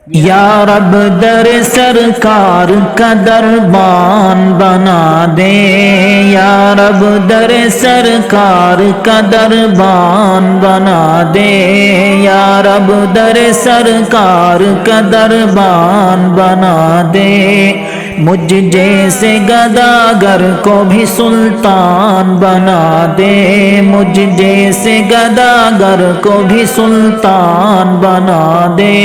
یا رب در سرکار کا دربان بنا دے، یا رب در سرکار کا دربان بنا دے، یا رب در سرکار کا دربان بنا دے، مجھ جیسے گداگر کو بھی سلطان بنا دے، مجھ جیسے گداگر کو بھی سلطان بنا دے۔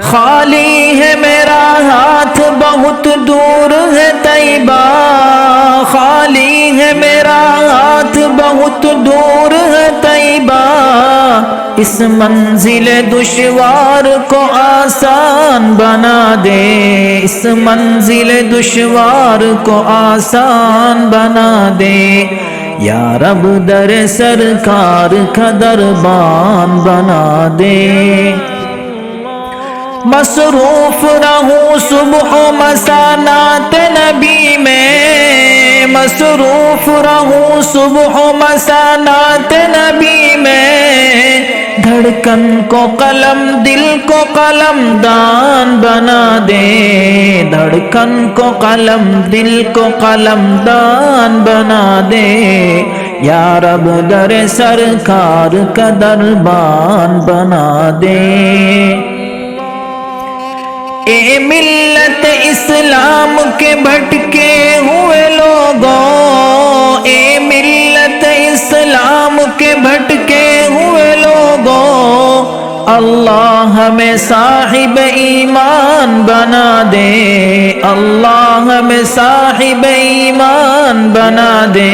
خالی ہے میرا ہاتھ بہت دور ہے طیبہ، خالی ہے میرا ہاتھ بہت دور ہے طیبہ، اس منزل دشوار کو آسان بنا دے، اس منزل دشوار کو آسان بنا دے، یا رب در سرکار کا دربان بنا دے۔ مصروف رہوں صبح و مساء نعت نبی میں، مصروف رہوں صبح و مساء نعت نبی میں، دھڑکن کو قلم دل کو قلم دان بنا دے، دھڑکن کو قلم دل کو قلم دان بنا دے، یا رب در سرکار کا دربان بنا دے۔ اے ملت اسلام کے بھٹکے ہوئے لوگوں، اے ملت اسلام کے بھٹکے ہوئے لوگوں، اللہ ہمیں صاحب ایمان بنا دے، اللہ ہمیں صاحب ایمان بنا دے،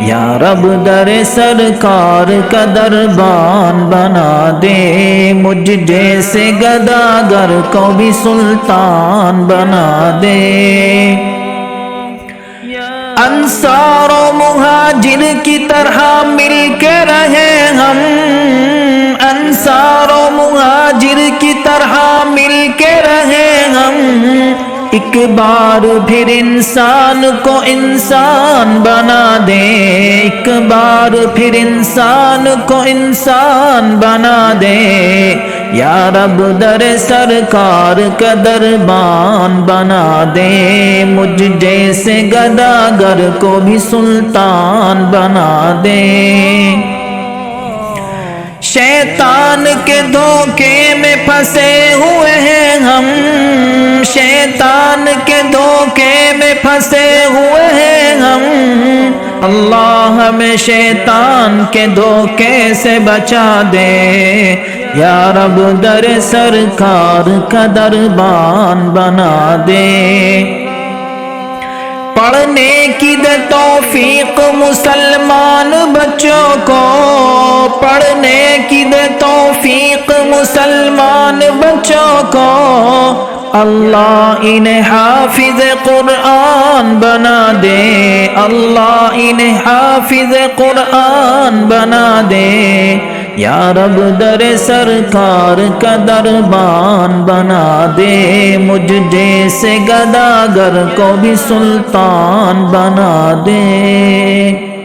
یا رب در سرکار کا دربان بنا دے، مجھ جیسے گداگر کو بھی سلطان بنا دے۔ انصار و مہاجر کی طرح مل کے رہے ہم، انصار و مہاجر کی طرح مل کے رہے ہم، ایک بار پھر انسان کو انسان بنا دے، ایک بار پھر انسان کو انسان بنا دے، یا رب در سرکار کا دربان بنا دے، مجھ جیسے گداگر کو بھی سلطان بنا دے۔ شیطان کے دھوکے میں پھنسے ہوئے ہیں ہم، شیطان کے دھوکے میں پھنسے ہوئے ہیں ہم، اللہ ہمیں شیطان کے دھوکے سے بچا دے، یا رب در سرکار کا دربان بنا دے۔ پڑھنے کی دے توفیق مسلمان بچوں کو، پڑھنے کی دے توفیق مسلمان بچوں کو، اللہ انہیں حافظ قرآن بنا دے، اللہ انہیں حافظ قرآن بنا دے، یا رب در سرکار کا دربان بنا دے، مجھ جیسے گداگر کو بھی سلطان بنا دے۔